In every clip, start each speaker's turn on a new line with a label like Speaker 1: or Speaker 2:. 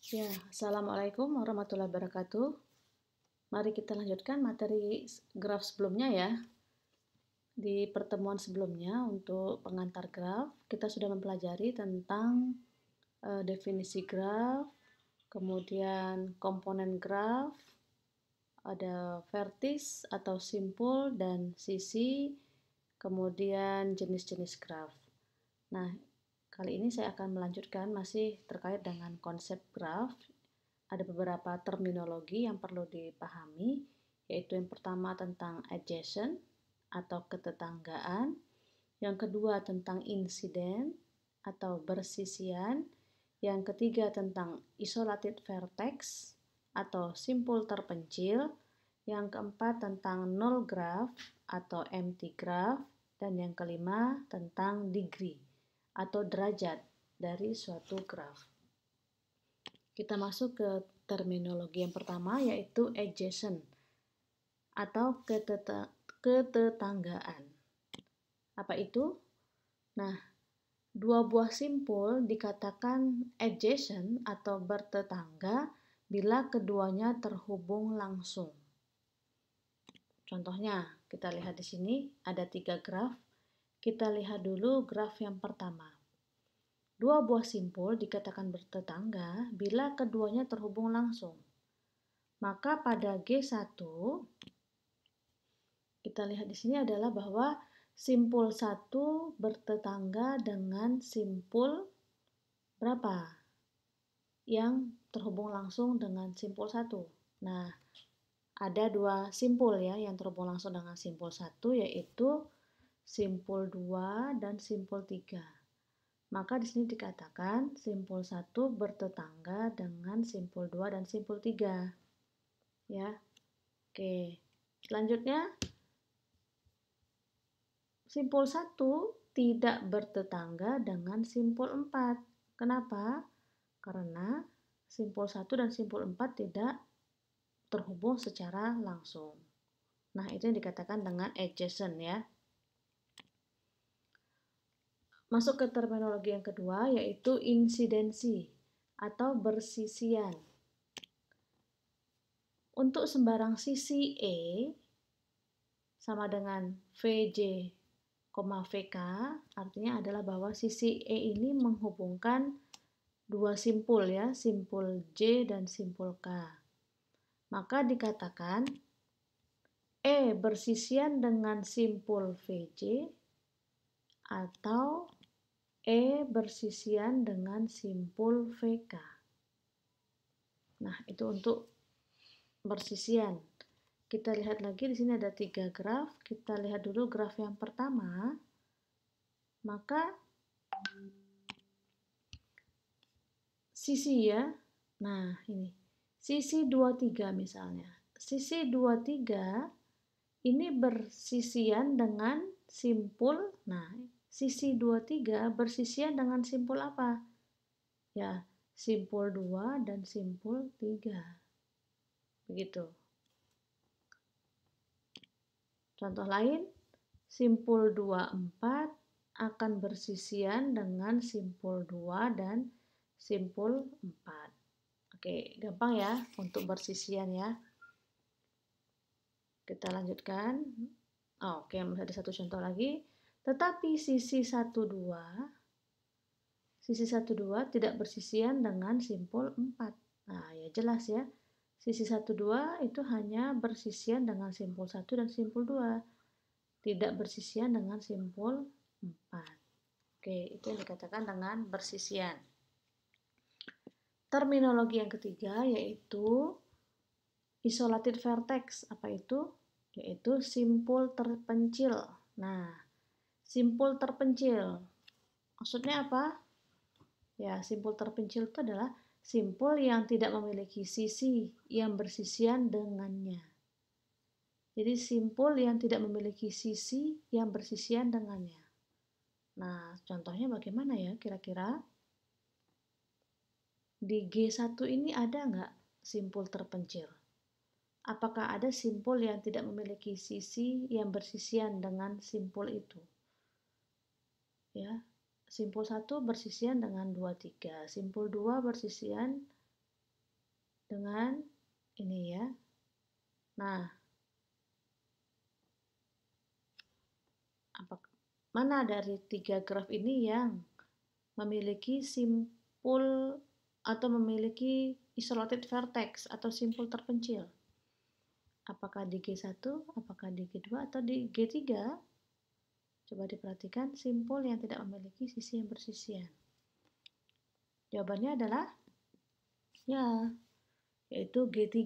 Speaker 1: Ya, Assalamualaikum warahmatullahi wabarakatuh. Mari kita lanjutkan materi graf sebelumnya ya. Di pertemuan sebelumnya untuk pengantar graf, kita sudah mempelajari tentang definisi graf, kemudian komponen graf, ada vertis atau simpul dan sisi, kemudian jenis-jenis graf. Nah, kali ini saya akan melanjutkan masih terkait dengan konsep graf. Ada beberapa terminologi yang perlu dipahami, yaitu yang pertama tentang adjacent atau ketetanggaan, yang kedua tentang insiden atau bersisian, yang ketiga tentang isolated vertex atau simpul terpencil, yang keempat tentang null graph atau empty graph, dan yang kelima tentang degree atau derajat dari suatu graf. Kita masuk ke terminologi yang pertama, yaitu adjacent atau ketetanggaan. Apa itu? Nah, dua buah simpul dikatakan adjacent atau bertetangga bila keduanya terhubung langsung. Contohnya, kita lihat di sini ada 3 graf. Kita lihat dulu graf yang pertama. Dua buah simpul dikatakan bertetangga bila keduanya terhubung langsung. Maka pada G1 kita lihat di sini adalah bahwa simpul 1 bertetangga dengan simpul berapa? Yang terhubung langsung dengan simpul 1. Nah, ada 2 simpul ya yang terhubung langsung dengan simpul 1, yaitu simpul 2 dan simpul 3. Maka di sini dikatakan simpul 1 bertetangga dengan simpul 2 dan simpul 3. Ya. Oke. Selanjutnya simpul 1 tidak bertetangga dengan simpul 4. Kenapa? Karena simpul 1 dan simpul 4 tidak terhubung secara langsung. Nah, itu yang dikatakan dengan adjacent ya. Masuk ke terminologi yang kedua, yaitu insidensi atau bersisian. Untuk sembarang sisi E sama dengan VJ, VK, artinya adalah bahwa sisi E ini menghubungkan dua simpul ya, simpul J dan simpul K. Maka dikatakan E bersisian dengan simpul VJ atau E bersisian dengan simpul VK. Nah, itu untuk bersisian. Kita lihat lagi di sini ada 3 graf. Kita lihat dulu graf yang pertama. Maka sisi ya. Nah, ini. Sisi 23 misalnya. Sisi 23 ini bersisian dengan simpul. Nah, sisi 23 bersisian dengan simpul apa? Ya, simpul 2 dan simpul 3. Begitu. Contoh lain, simpul 24 akan bersisian dengan simpul 2 dan simpul 4. Oke, gampang ya untuk bersisian ya. Kita lanjutkan. Oke, masih ada satu contoh lagi. Tetapi sisi 12 tidak bersisian dengan simpul 4. Nah, ya jelas ya. Sisi 12 itu hanya bersisian dengan simpul 1 dan simpul 2. Tidak bersisian dengan simpul 4. Oke, itu yang dikatakan dengan bersisian. Terminologi yang ketiga yaitu isolated vertex. Apa itu? Yaitu simpul terpencil. Nah, simpul terpencil maksudnya apa? Ya, simpul terpencil itu adalah simpul yang tidak memiliki sisi yang bersisian dengannya. Jadi simpul yang tidak memiliki sisi yang bersisian dengannya. Nah, contohnya bagaimana ya kira-kira? Di G1 ini ada nggak simpul terpencil? Apakah ada simpul yang tidak memiliki sisi yang bersisian dengan simpul itu? Ya, simpul 1 bersisian dengan 2, 3. Simpul 2 bersisian dengan ini ya. Nah, mana dari 3 graf ini yang memiliki simpul atau memiliki isolated vertex atau simpul terpencil? Apakah di G1, apakah di G2, atau di G3? Coba diperhatikan simpul yang tidak memiliki sisi yang bersisian. Jawabannya adalah ya, yaitu G3.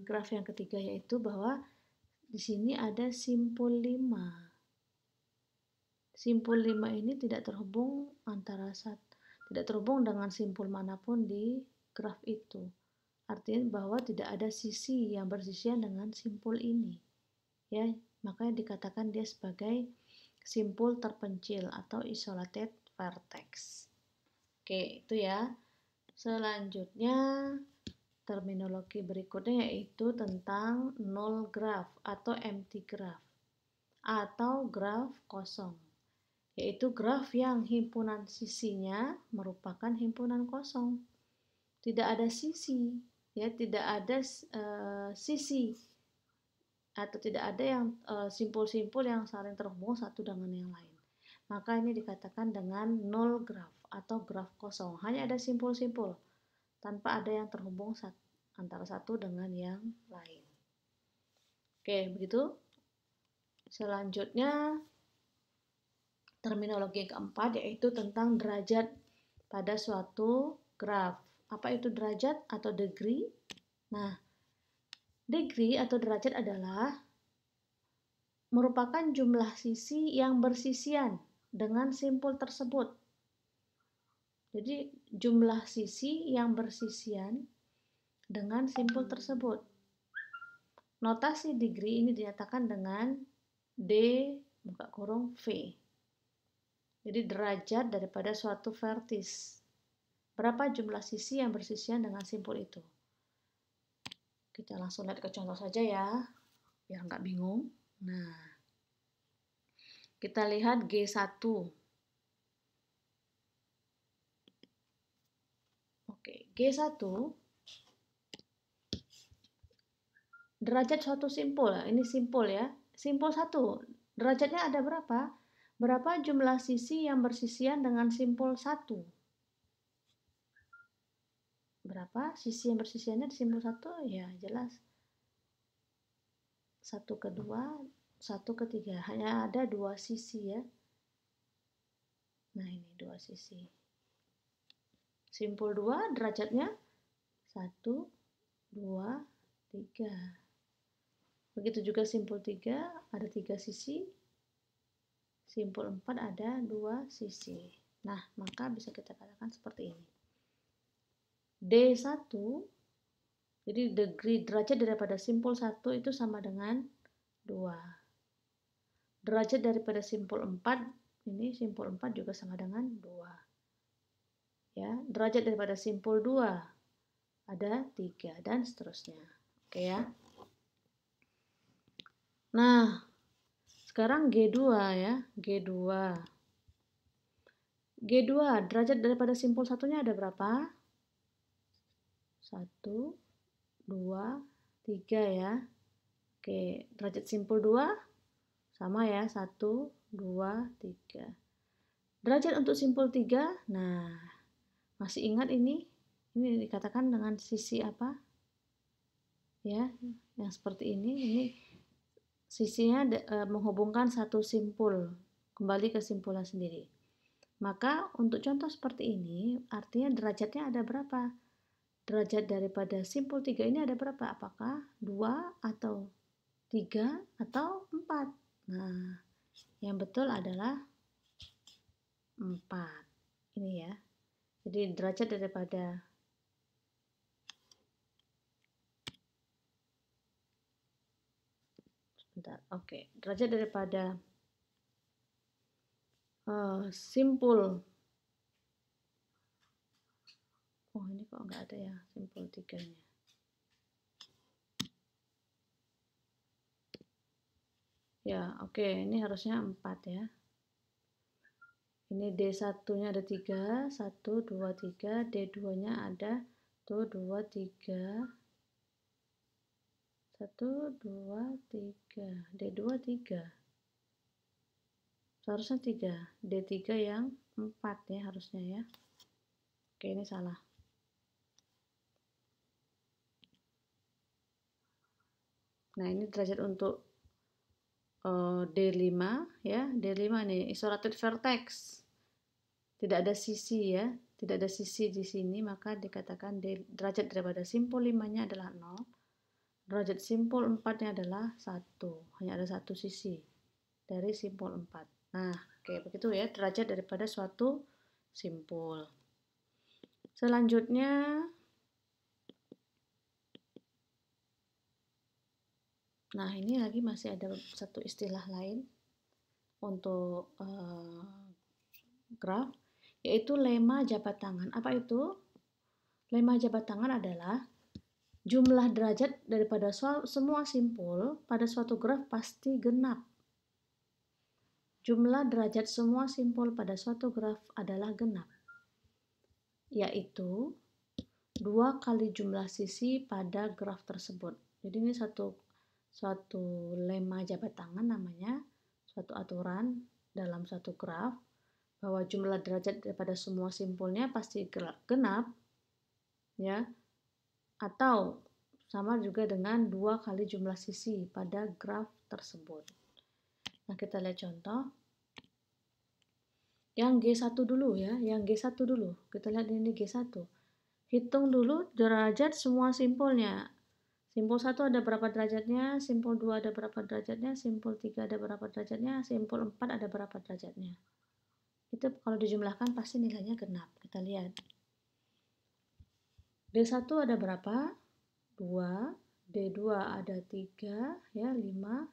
Speaker 1: Graf yang ketiga yaitu bahwa di sini ada simpul 5. Simpul 5 ini tidak terhubung tidak terhubung dengan simpul manapun di graf itu. Artinya bahwa tidak ada sisi yang bersisian dengan simpul ini. Ya, makanya dikatakan dia sebagai simpul terpencil atau isolated vertex. Oke, itu ya. Selanjutnya terminologi berikutnya yaitu tentang null graph atau empty graph atau graf kosong, yaitu graf yang himpunan sisinya merupakan himpunan kosong. Tidak ada sisi, ya, tidak ada sisi atau tidak ada yang simpul-simpul yang saling terhubung satu dengan yang lain. Maka ini dikatakan dengan null graph atau graf kosong. Hanya ada simpul-simpul tanpa ada yang terhubung antara satu dengan yang lain. Oke, begitu. Selanjutnya terminologi yang keempat yaitu tentang derajat pada suatu graf. Apa itu derajat atau degree? Nah, degree atau derajat adalah merupakan jumlah sisi yang bersisian dengan simpul tersebut. Jadi jumlah sisi yang bersisian dengan simpul tersebut. Notasi degree ini dinyatakan dengan D buka kurung V. Jadi derajat daripada suatu vertis. Berapa jumlah sisi yang bersisian dengan simpul itu? Kita langsung lihat ke contoh saja ya, biar nggak bingung. Nah, kita lihat G1. Oke, G1 derajat suatu simpul. Ini simpul ya. Simpul 1. Derajatnya ada berapa? Berapa jumlah sisi yang bersisian dengan simpul 1? Berapa sisi yang bersisiannya di simpul 1? Ya, jelas. 1 ke 2, 1 ke 3. Hanya ada 2 sisi ya. Nah, ini 2 sisi. Simpul 2 derajatnya 1, 2, 3. Begitu juga simpul 3 ada 3 sisi. Simpul 4 ada 2 sisi. Nah, maka bisa kita katakan seperti ini. D1, jadi degree derajat daripada simpul 1 itu sama dengan 2. Derajat daripada simpul 4, ini simpul 4 juga sama dengan 2. Ya, derajat daripada simpul 2 ada 3 dan seterusnya. Oke ya. Nah, sekarang G2 ya, G2. G2 derajat daripada simpul satunya ada berapa? 1, 2, 3 ya. Oke, derajat simpul 2 sama ya, 1, 2, 3. Derajat untuk simpul 3, nah masih ingat ini dikatakan dengan sisi apa? Ya, yang seperti ini sisinya menghubungkan satu simpul kembali ke simpulnya sendiri. Maka untuk contoh seperti ini artinya derajatnya ada berapa? Derajat daripada simpul 3 ini ada berapa? Apakah 2 atau 3 atau 4? Nah, yang betul adalah 4. Ini ya. Jadi derajat daripada Oke, derajat daripada simpul. Oh, ini kok nggak ada ya simpul 3-nya. Ya, oke, ini harusnya 4 ya. Ini D1-nya ada 3, 1, 2, 3, D2-nya ada 1, 2, 3. 1, 2, 3. D2 3. Seharusnya 3. D3 yang 4 ya harusnya ya. Oke, ini salah. Nah, ini derajat untuk D5 ya. D5 nih isolated vertex. Tidak ada sisi ya. Tidak ada sisi di sini, maka dikatakan derajat daripada simpul 5-nya adalah 0. Derajat simpul 4-nya adalah 1. Hanya ada satu sisi dari simpul 4. Nah, oke, begitu ya derajat daripada suatu simpul. Selanjutnya nah, ini lagi masih ada satu istilah lain untuk graf, yaitu lemma jabat tangan. Apa itu? Lemma jabat tangan adalah jumlah derajat daripada semua simpul pada suatu graf pasti genap. Jumlah derajat semua simpul pada suatu graf adalah genap, yaitu 2 kali jumlah sisi pada graf tersebut. Jadi ini suatu lemma jabat tangan, namanya suatu aturan dalam suatu graf bahwa jumlah derajat daripada semua simpulnya pasti genap ya, atau sama juga dengan 2 kali jumlah sisi pada graf tersebut. Nah, kita lihat contoh yang G1 dulu ya, yang G1 dulu. Kita lihat ini G1. Hitung dulu derajat semua simpulnya. Simpul 1 ada berapa derajatnya, simpul 2 ada berapa derajatnya, simpul 3 ada berapa derajatnya, simpul 4 ada berapa derajatnya. Itu kalau dijumlahkan pasti nilainya genap. Kita lihat. D1 ada berapa? 2. D2 ada 3, ya 5.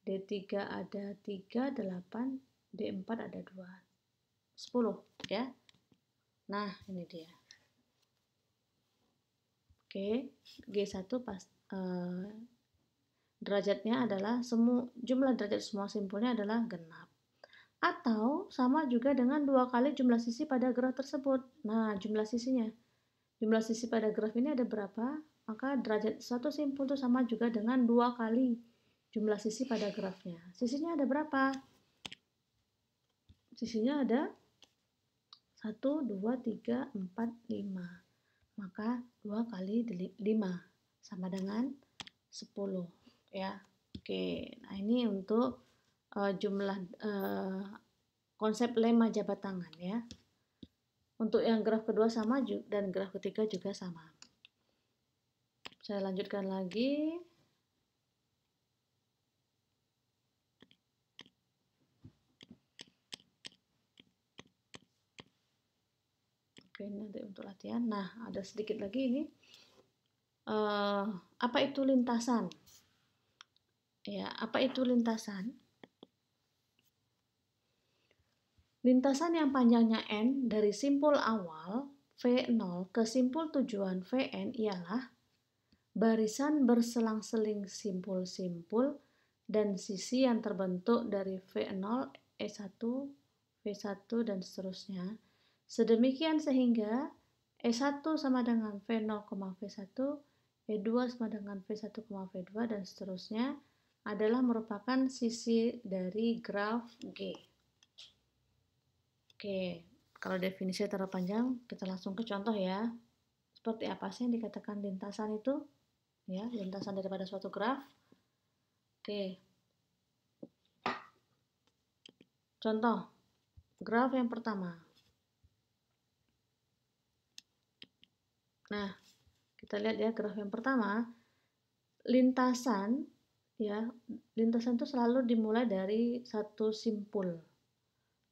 Speaker 1: D3 ada 3, 8. D4 ada 2. 10 ya. Nah, ini dia. Oke, G1 derajatnya adalah jumlah derajat semua simpulnya adalah genap. Atau sama juga dengan 2 kali jumlah sisi pada graf tersebut. Nah, jumlah sisinya. Jumlah sisi pada graf ini ada berapa? Maka derajat satu simpul itu sama juga dengan 2 kali jumlah sisi pada grafnya. Sisinya ada berapa? Sisinya ada 1, 2, 3, 4, 5. Maka 2 kali 5 sama dengan 10 ya. Oke, nah ini untuk jumlah konsep lemma jabat tangan ya. Untuk yang graf kedua sama dan graf ketiga juga sama. Saya lanjutkan lagi. Oke, ini nanti untuk latihan. Nah, ada sedikit lagi ini. Apa itu lintasan? Ya, apa itu lintasan? Lintasan yang panjangnya n dari simpul awal V0 ke simpul tujuan Vn ialah barisan berselang-seling simpul-simpul dan sisi yang terbentuk dari V0, E1, V1 dan seterusnya. Sedemikian sehingga E1 sama dengan V0, V1, E2 sama dengan V1, V2 dan seterusnya adalah merupakan sisi dari graf G. Oke, kalau definisi terlalu panjang, kita langsung ke contoh ya. Seperti apa sih yang dikatakan lintasan itu? Ya, lintasan daripada suatu graf. Oke. Contoh, graf yang pertama. Nah, kita lihat ya graf yang pertama. Lintasan itu selalu dimulai dari satu simpul.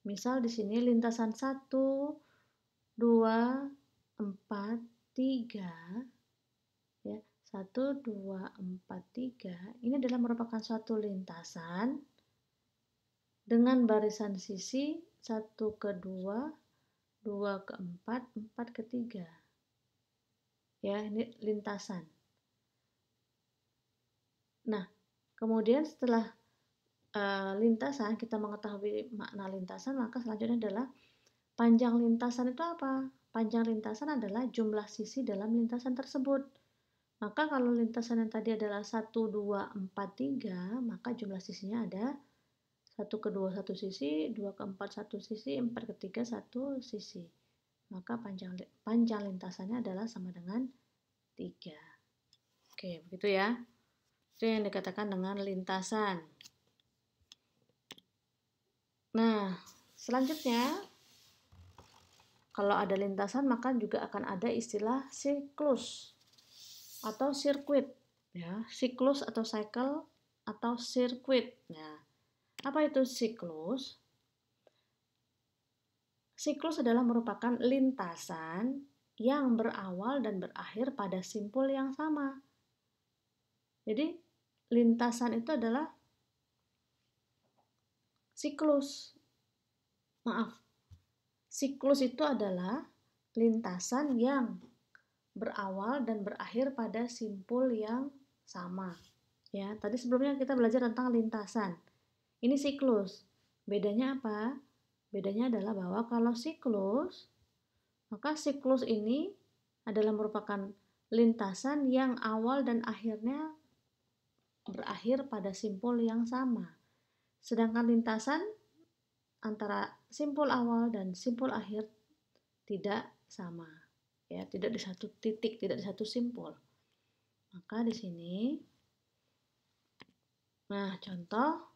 Speaker 1: Misal di sini lintasan 1, 2, 4, 3 ya. 1, 2, 4, 3 ini adalah merupakan suatu lintasan dengan barisan sisi 1 ke 2, 2 ke 4, 4 ke 3 ya, ini lintasan. Nah, kemudian setelah lintasan, kita mengetahui makna lintasan, maka selanjutnya adalah panjang lintasan itu apa? panjang lintasan adalah jumlah sisi dalam lintasan tersebut. Maka kalau lintasan yang tadi adalah 1, 2, 4, 3, maka jumlah sisinya ada 1 ke 2 1 sisi, 2 ke 4 1 sisi, 4 ke 3 1 sisi. Maka panjang lintasannya adalah sama dengan 3. Oke, begitu ya. Itu yang dikatakan dengan lintasan. Nah, selanjutnya kalau ada lintasan maka juga akan ada istilah siklus atau sirkuit ya, siklus atau cycle atau sirkuit. Nah, apa itu siklus? Siklus adalah merupakan lintasan yang berawal dan berakhir pada simpul yang sama. Jadi, lintasan itu adalah siklus. Maaf. Siklus itu adalah lintasan yang berawal dan berakhir pada simpul yang sama. Ya, tadi sebelumnya kita belajar tentang lintasan. Ini siklus. Bedanya apa? Bedanya adalah bahwa kalau siklus, maka siklus ini adalah merupakan lintasan yang awal dan akhirnya berakhir pada simpul yang sama. Sedangkan lintasan antara simpul awal dan simpul akhir tidak sama. Ya, tidak di satu titik, tidak di satu simpul. Maka di sini, nah contoh,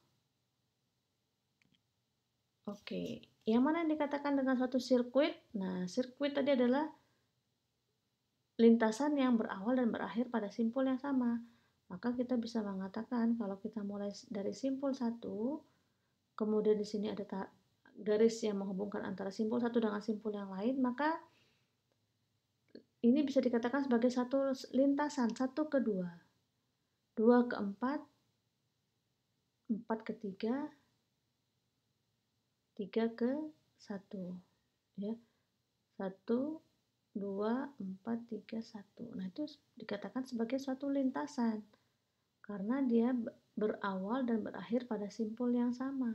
Speaker 1: oke, yang mana yang dikatakan dengan suatu sirkuit? Nah, sirkuit tadi adalah lintasan yang berawal dan berakhir pada simpul yang sama. Maka kita bisa mengatakan kalau kita mulai dari simpul 1, kemudian di sini ada garis yang menghubungkan antara simpul 1 dengan simpul yang lain, maka ini bisa dikatakan sebagai satu lintasan, 1 ke 2, 2 ke 4, 4 ke 3, 3 ke 1. Ya. 1, 2, 4, 3, 1. Nah, itu dikatakan sebagai suatu lintasan karena dia berawal dan berakhir pada simpul yang sama.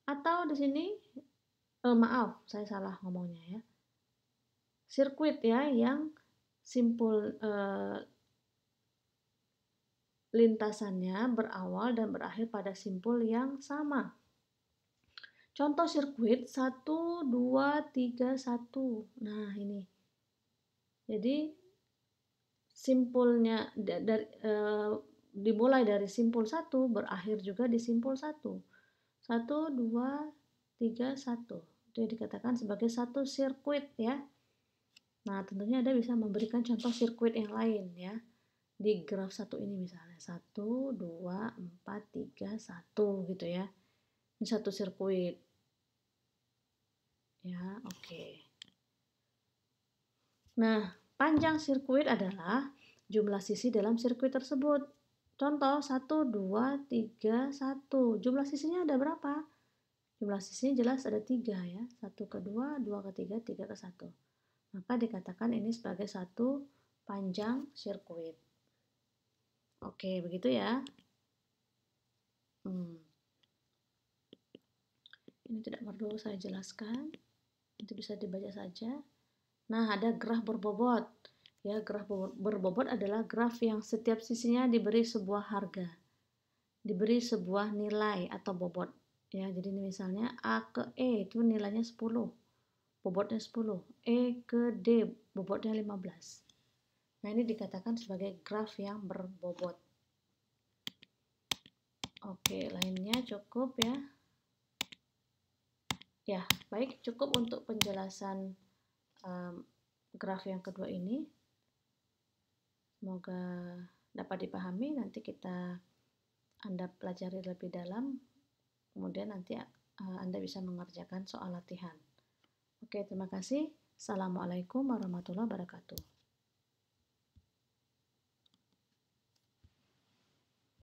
Speaker 1: Atau di sini maaf, saya salah ngomongnya ya. Sirkuit ya yang simpul lintasannya berawal dan berakhir pada simpul yang sama. Contoh sirkuit 1, 2, 3, 1. Nah, ini. Jadi simpulnya dimulai dari simpul 1, berakhir juga di simpul 1. 1, 2, 3, 1. Itu dikatakan sebagai satu sirkuit ya. Nah, tentunya Anda bisa memberikan contoh sirkuit yang lain ya. Di graf 1 ini misalnya 1, 2, 4, 3, 1 gitu ya. Ini satu sirkuit. Ya, oke. Nah, panjang sirkuit adalah jumlah sisi dalam sirkuit tersebut. Contoh 1, 2, 3, 1. Jumlah sisinya ada berapa? Jumlah sisinya jelas ada 3 ya. 1 ke 2, 2 ke 3, 3 ke 1. Maka dikatakan ini sebagai satu panjang sirkuit. Oke, begitu ya. Ini tidak perlu saya jelaskan. Itu bisa dibaca saja. Nah, ada graf berbobot. Ya, graf berbobot adalah graf yang setiap sisinya diberi sebuah harga. Diberi sebuah nilai atau bobot. Ya, jadi ini misalnya A ke E itu nilainya 10. Bobotnya 10. E ke D bobotnya 15. Nah, ini dikatakan sebagai graf yang berbobot. Oke, lainnya cukup ya. Ya, baik, cukup untuk penjelasan graf yang kedua ini. Semoga dapat dipahami. Nanti Anda pelajari lebih dalam, kemudian nanti Anda bisa mengerjakan soal latihan. Oke, terima kasih. Assalamualaikum warahmatullahi wabarakatuh.